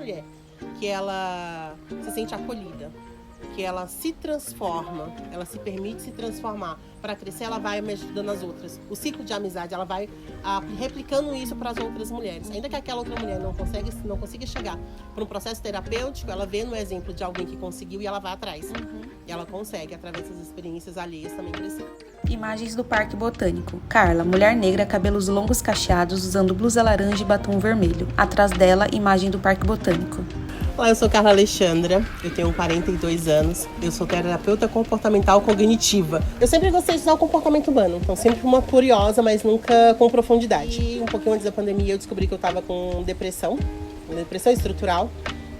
mulher que ela se sente acolhida, que ela se transforma, ela se permite se transformar para crescer, ela vai ajudando as outras. O ciclo de amizade, ela vai replicando isso para as outras mulheres. Ainda que aquela outra mulher não consiga chegar para um processo terapêutico, ela vê no exemplo de alguém que conseguiu e ela vai atrás. E ela consegue, através das experiências alheias, também crescer. Imagens do Parque Botânico. Carla, mulher negra, cabelos longos cacheados, usando blusa laranja e batom vermelho. Atrás dela, imagem do Parque Botânico. Olá, eu sou Carla Alexandra, eu tenho 42 anos, eu sou terapeuta comportamental cognitiva. Eu sempre gostei de estudar o comportamento humano, então sempre uma curiosa, mas nunca com profundidade. E um pouquinho antes da pandemia eu descobri que eu estava com depressão estrutural,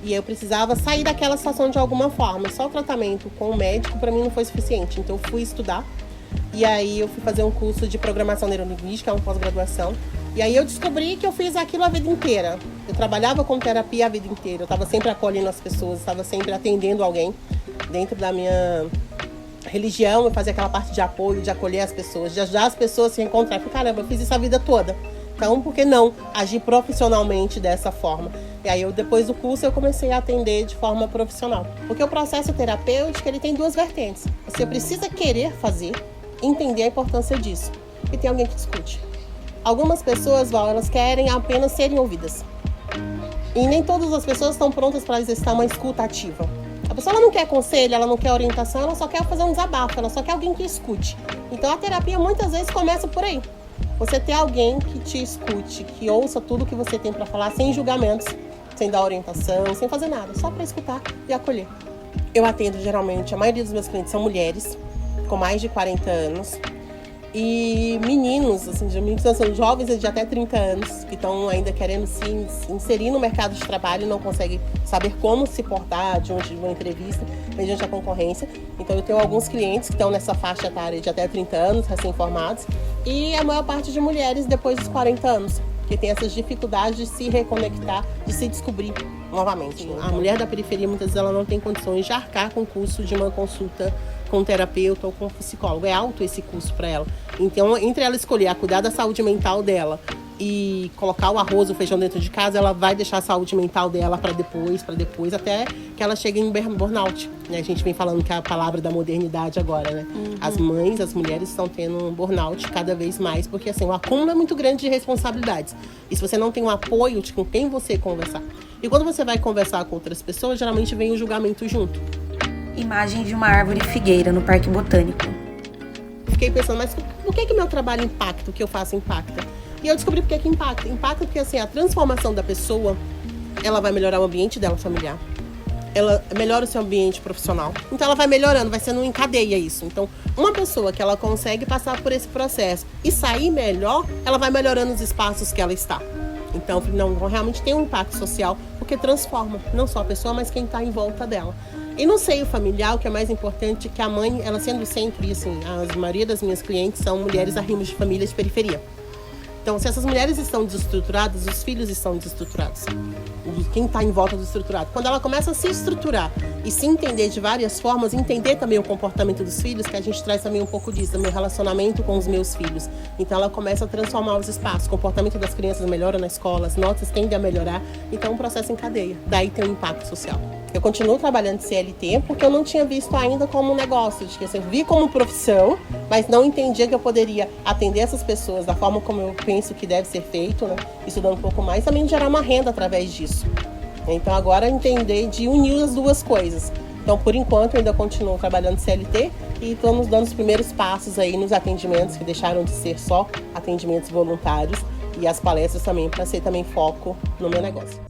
e eu precisava sair daquela situação de alguma forma. Só o tratamento com o médico para mim não foi suficiente, então eu fui estudar, e aí eu fui fazer um curso de programação neurolinguística, uma pós-graduação. E aí eu descobri que eu fiz aquilo a vida inteira. Eu trabalhava com terapia a vida inteira. Eu estava sempre acolhendo as pessoas, estava sempre atendendo alguém. Dentro da minha religião, eu fazia aquela parte de apoio, de acolher as pessoas, de ajudar as pessoas a se encontrar. Porque, caramba, eu fiz isso a vida toda. Então, por que não agir profissionalmente dessa forma? E aí, depois do curso, eu comecei a atender de forma profissional. Porque o processo terapêutico, ele tem duas vertentes. Você precisa querer fazer, entender a importância disso. E tem alguém que discute. Algumas pessoas, Val, elas querem apenas serem ouvidas. E nem todas as pessoas estão prontas para exercitar uma escuta ativa. A pessoa ela não quer conselho, ela não quer orientação, ela só quer fazer um desabafo, ela só quer alguém que escute. Então a terapia muitas vezes começa por aí. Você ter alguém que te escute, que ouça tudo que você tem para falar, sem julgamentos, sem dar orientação, sem fazer nada, só para escutar e acolher. Eu atendo geralmente, a maioria dos meus clientes são mulheres, com mais de 40 anos. E meninos, assim, são jovens de até 30 anos, que estão ainda querendo se inserir no mercado de trabalho e não conseguem saber como se portar diante de uma entrevista, mediante a concorrência. Então eu tenho alguns clientes que estão nessa faixa etária de até 30 anos, recém-formados, e a maior parte de mulheres depois dos 40 anos, que tem essas dificuldades de se reconectar, de se descobrir novamente. A mulher da periferia, muitas vezes, ela não tem condições de arcar com o custo de uma consulta com um terapeuta ou com um psicólogo. É alto esse custo para ela. Então, entre ela escolher a cuidar da saúde mental dela e colocar o arroz, o feijão dentro de casa, ela vai deixar a saúde mental dela para depois, até que ela chegue em burnout. Né? A gente vem falando que é a palavra da modernidade agora, né? As mães, as mulheres estão tendo um burnout cada vez mais, porque assim, o acúmulo é muito grande de responsabilidades. E se você não tem um apoio de com quem você conversar. E quando você vai conversar com outras pessoas, geralmente vem o julgamento junto. Imagem de uma árvore figueira no Parque Botânico. Fiquei pensando, mas por que meu trabalho impacta, o que eu faço impacta? E eu descobri por que impacta. Impacta porque assim, a transformação da pessoa, ela vai melhorar o ambiente dela familiar. Ela melhora o seu ambiente profissional. Então ela vai melhorando, vai sendo em cadeia isso. Então, uma pessoa que ela consegue passar por esse processo e sair melhor, ela vai melhorando os espaços que ela está. Então, não realmente tem um impacto social, porque transforma não só a pessoa, mas quem está em volta dela. E no seio familiar, o que é mais importante é que a mãe, ela sendo sempre, assim, a maioria das minhas clientes são mulheres arrimos de famílias de periferia. Então, se essas mulheres estão desestruturadas, os filhos estão desestruturados. Quem está em volta do estruturado. Quando ela começa a se estruturar e se entender de várias formas, entender também o comportamento dos filhos, que a gente traz também um pouco disso, do meu relacionamento com os meus filhos. Então, ela começa a transformar os espaços. O comportamento das crianças melhora na escola, as notas tendem a melhorar. Então, é um processo em cadeia. Daí tem um impacto social. Eu continuo trabalhando de CLT porque eu não tinha visto ainda como um negócio, de que eu vi como profissão, mas não entendia que eu poderia atender essas pessoas da forma como eu penso que deve ser feito, né? Estudando um pouco mais, também gerar uma renda através disso. Então agora entender de unir as duas coisas. Então por enquanto eu ainda continuo trabalhando de CLT e estamos dando os primeiros passos aí nos atendimentos que deixaram de ser só atendimentos voluntários e as palestras também para ser também foco no meu negócio.